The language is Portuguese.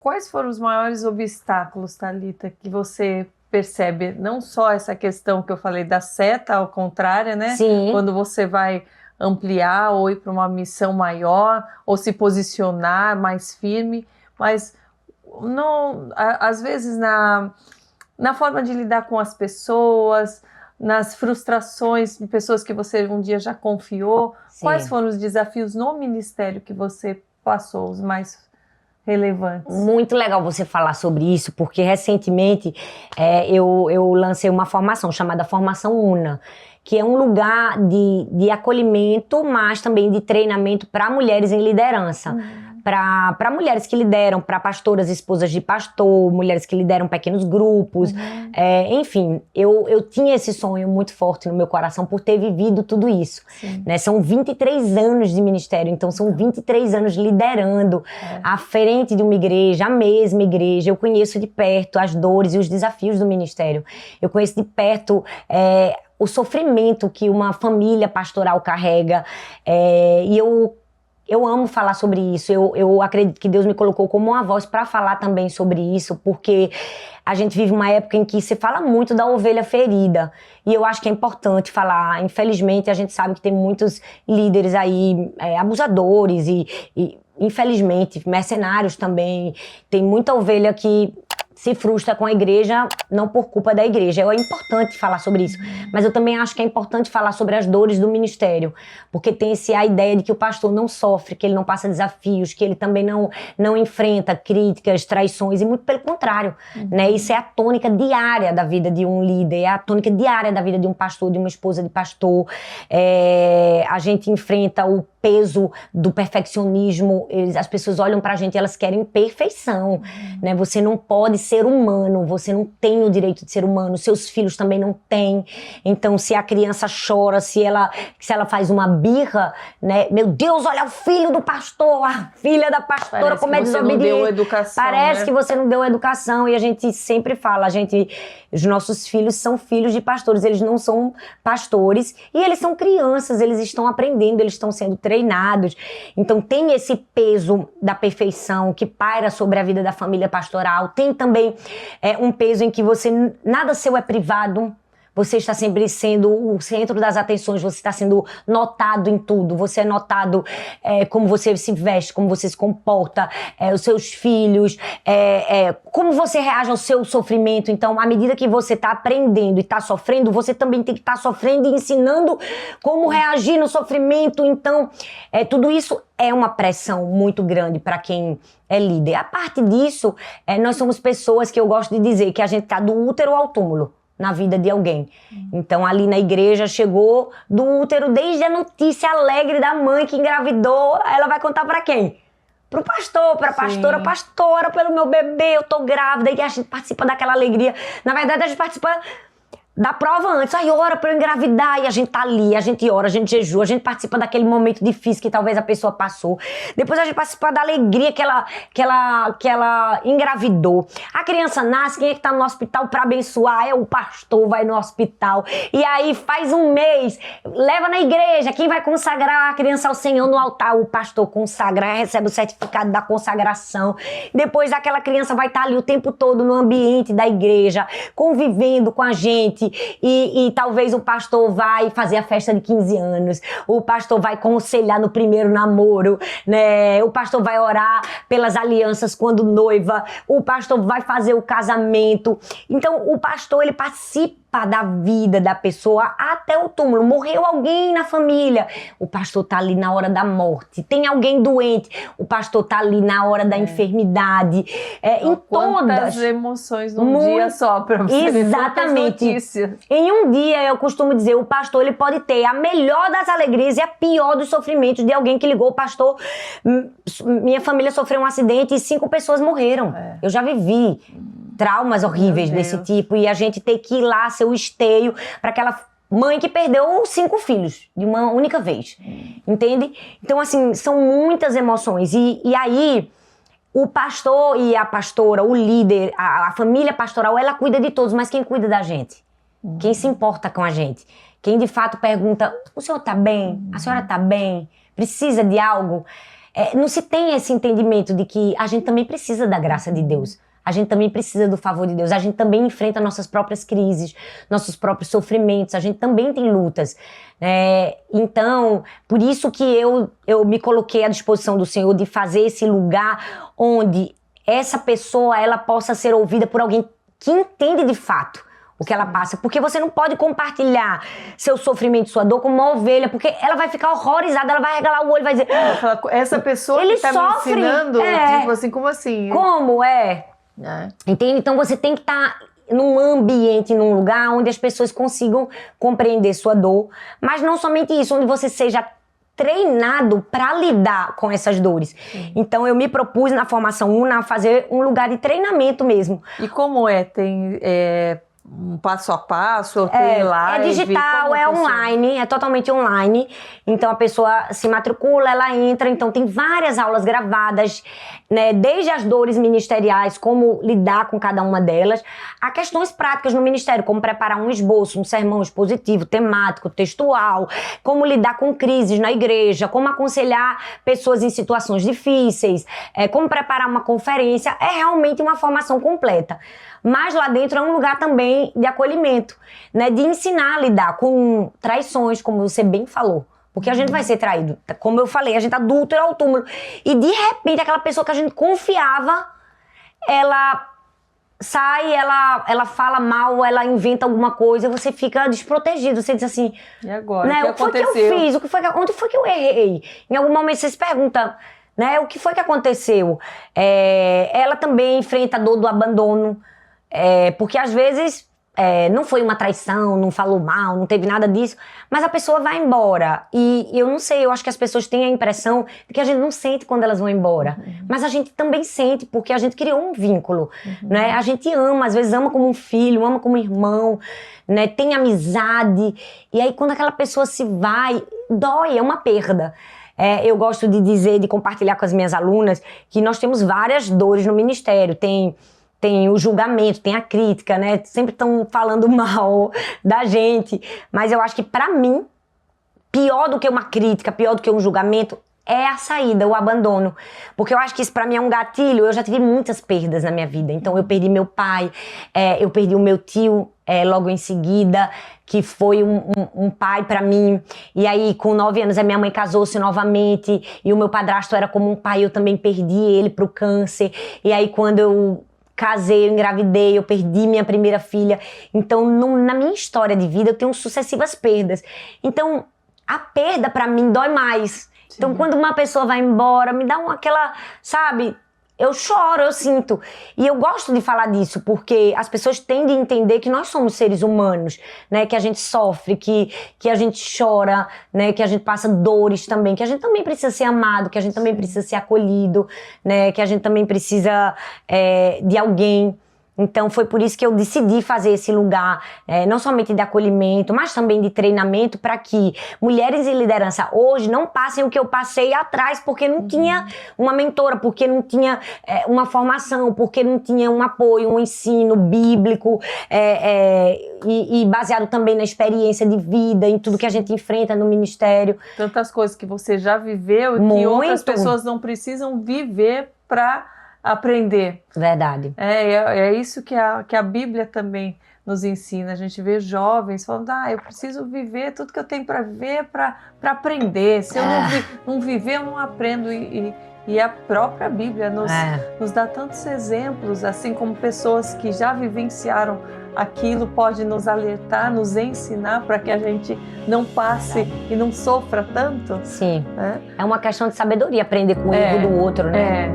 Quais foram os maiores obstáculos, Thalita, que você percebe? Não só essa questão que eu falei da seta ao contrário, né? Sim. Quando você vai ampliar ou ir para uma missão maior, ou se posicionar mais firme, mas não, às vezes na forma de lidar com as pessoas, nas frustrações de pessoas que você um dia já confiou. Quais Sim. foram os desafios no ministério que você passou, os mais relevantes? Muito legal você falar sobre isso, porque recentemente eu lancei uma formação chamada Formação Una, que é um lugar de acolhimento, mas também de treinamento para mulheres em liderança. Para mulheres que lideram, para pastoras, esposas de pastor, mulheres que lideram pequenos grupos. Enfim, eu tinha esse sonho muito forte no meu coração por ter vivido tudo isso. Né? São 23 anos de ministério, então são 23 anos liderando à frente de uma igreja, a mesma igreja. Eu conheço de perto as dores e os desafios do ministério. Eu conheço de perto o sofrimento que uma família pastoral carrega. E eu amo falar sobre isso, eu acredito que Deus me colocou como uma voz para falar também sobre isso, porque a gente vive uma época em que se fala muito da ovelha ferida, e eu acho que é importante falar. Infelizmente, a gente sabe que tem muitos líderes aí, abusadores e infelizmente, mercenários também. Tem muita ovelha que se frustra com a igreja, não por culpa da igreja. É importante falar sobre isso, mas eu também acho que é importante falar sobre as dores do ministério, porque tem a ideia de que o pastor não sofre, que ele não passa desafios, que ele também não enfrenta críticas, traições, e muito pelo contrário, né? Isso é a tônica diária da vida de um líder, é a tônica diária da vida de um pastor, de uma esposa de pastor. A gente enfrenta o peso do perfeccionismo. As pessoas olham pra gente e elas querem perfeição, né? Você não pode ser humano, você não tem o direito de ser humano, seus filhos também não têm. Então, se a criança chora, se ela faz uma birra, né? Meu Deus, olha o filho do pastor, a filha da pastora, Parece como é desobediente. Não deu educação, Parece né? que você não deu educação, e a gente sempre fala, os nossos filhos são filhos de pastores, eles não são pastores, e eles são crianças, eles estão aprendendo, eles estão sendo treinados. Então tem esse peso da perfeição que paira sobre a vida da família pastoral. Tem também um peso em que nada seu é privado. Você está sempre sendo o centro das atenções, você está sendo notado em tudo, você é notado como você se veste, como você se comporta, os seus filhos, como você reage ao seu sofrimento. Então, à medida que você está aprendendo e está sofrendo, você também tem que estar sofrendo e ensinando como reagir no sofrimento. Então, tudo isso é uma pressão muito grande para quem é líder. A parte disso, nós somos pessoas que eu gosto de dizer que a gente está do útero ao túmulo na vida de alguém. Então, ali na igreja, chegou do útero, desde a notícia alegre da mãe que engravidou, ela vai contar pra quem? Pro pastor, pra pastora. Pastora, pelo meu bebê, eu tô grávida. E a gente participa daquela alegria. Na verdade, a gente participa da prova antes. Aí ora pra eu engravidar, e a gente tá ali, a gente ora, a gente jejua, a gente participa daquele momento difícil que talvez a pessoa passou. Depois a gente participa da alegria que ela engravidou. A criança nasce, quem é que tá no hospital pra abençoar? É o pastor, vai no hospital. E aí faz um mês, leva na igreja, quem vai consagrar a criança ao Senhor no altar? O pastor consagra, recebe o certificado da consagração. Depois aquela criança vai estar ali o tempo todo no ambiente da igreja, convivendo com a gente. E talvez o pastor vai fazer a festa de 15 anos, o pastor vai aconselhar no primeiro namoro, né? O pastor vai orar pelas alianças quando noiva, o pastor vai fazer o casamento. Então o pastor, ele participa da vida da pessoa até o túmulo. Morreu alguém na família, o pastor tá ali na hora da morte. Tem alguém doente, o pastor tá ali na hora da enfermidade. Em quantas todas emoções num dia só para você ver quantas notícias. Em um dia, eu costumo dizer, o pastor, ele pode ter a melhor das alegrias e a pior dos sofrimentos de alguém que ligou: pastor, minha família sofreu um acidente e 5 pessoas morreram. Eu já vivi traumas horríveis desse tipo, e a gente tem que ir lá ser o esteio para aquela mãe que perdeu 5 filhos de uma única vez, entende? Então, assim, são muitas emoções, e aí o pastor e a pastora, o líder, a família pastoral, ela cuida de todos, mas quem cuida da gente? Quem se importa com a gente? Quem de fato pergunta: o senhor tá bem? A senhora tá bem? Precisa de algo? não se tem esse entendimento de que a gente também precisa da graça de Deus. A gente também precisa do favor de Deus. A gente também enfrenta nossas próprias crises, nossos próprios sofrimentos. A gente também tem lutas. Então, por isso que eu me coloquei à disposição do Senhor de fazer esse lugar onde essa pessoa ela possa ser ouvida por alguém que entende de fato o que ela passa. Porque você não pode compartilhar seu sofrimento, sua dor com uma ovelha, porque ela vai ficar horrorizada, ela vai regalar o olho e vai dizer... Essa pessoa ele que tá sofre, me ensinando, tipo assim, como assim? Como Entende? Então você tem que estar num ambiente, num lugar onde as pessoas consigam compreender sua dor, mas não somente isso, onde você seja treinado para lidar com essas dores. Então eu me propus na formação UNA a fazer um lugar de treinamento mesmo. E como tem um passo a passo, tem live? É digital, é online, é totalmente online. Então a pessoa se matricula, ela entra, então tem várias aulas gravadas, né? Desde as dores ministeriais, como lidar com cada uma delas, a questões práticas no ministério, como preparar um esboço, um sermão expositivo, temático, textual, como lidar com crises na igreja, como aconselhar pessoas em situações difíceis, como preparar uma conferência. É realmente uma formação completa. Mas lá dentro é um lugar também de acolhimento, né? De ensinar a lidar com traições, como você bem falou. Porque a gente vai ser traído. Como eu falei, a gente adúltero ao túmulo. E de repente aquela pessoa que a gente confiava, ela sai, ela fala mal, ela inventa alguma coisa, você fica desprotegido. Você diz assim... E agora? Né? O que foi que eu fiz? Onde foi que eu errei? Em algum momento você se pergunta... Né? O que foi que aconteceu? Ela também enfrenta a dor do abandono. Porque às vezes não foi uma traição, não falou mal, não teve nada disso, mas a pessoa vai embora. E eu não sei, eu acho que as pessoas têm a impressão de que a gente não sente quando elas vão embora. Mas a gente também sente, porque a gente criou um vínculo. Né? A gente ama, às vezes ama como um filho, ama como um irmão, né? Tem amizade. E aí quando aquela pessoa se vai, dói, é uma perda. Eu gosto de dizer, de compartilhar com as minhas alunas, que nós temos várias dores no ministério. Tem o julgamento, tem a crítica, né? Sempre estão falando mal da gente. Mas eu acho que, pra mim, pior do que uma crítica, pior do que um julgamento, é a saída, o abandono. Porque eu acho que isso pra mim é um gatilho. Eu já tive muitas perdas na minha vida. Então eu perdi meu pai, eu perdi o meu tio logo em seguida, que foi um pai pra mim. E aí, com 9 anos, a minha mãe casou-se novamente. E o meu padrasto era como um pai, eu também perdi ele pro câncer. E aí, quando eu casei, eu engravidei, eu perdi minha primeira filha. Então, na minha história de vida, eu tenho sucessivas perdas. Então, a perda pra mim dói mais. Sim. Então, quando uma pessoa vai embora, me dá aquela, sabe... Eu choro, eu sinto. E eu gosto de falar disso, porque as pessoas têm de entender que nós somos seres humanos, né? Que a gente sofre, que a gente chora, né? Que a gente passa dores também, que a gente também precisa ser amado, que a gente também precisa ser acolhido, né? Que a gente também precisa de alguém. Então foi por isso que eu decidi fazer esse lugar, não somente de acolhimento, mas também de treinamento, para que mulheres em liderança hoje não passem o que eu passei atrás, porque não tinha uma mentora, porque não tinha uma formação, porque não tinha um apoio, um ensino bíblico, e baseado também na experiência de vida, em tudo que a gente enfrenta no ministério. Tantas coisas que você já viveu e que outras pessoas não precisam viver para aprender. Verdade. É isso que a Bíblia também nos ensina. A gente vê jovens falando, eu preciso viver tudo que eu tenho para viver, para aprender. Se eu não viver, eu não aprendo. E a própria Bíblia nos dá tantos exemplos, assim como pessoas que já vivenciaram aquilo, pode nos alertar, nos ensinar para que a gente não passe e não sofra tanto. Sim. É uma questão de sabedoria, aprender com o erro do outro, né?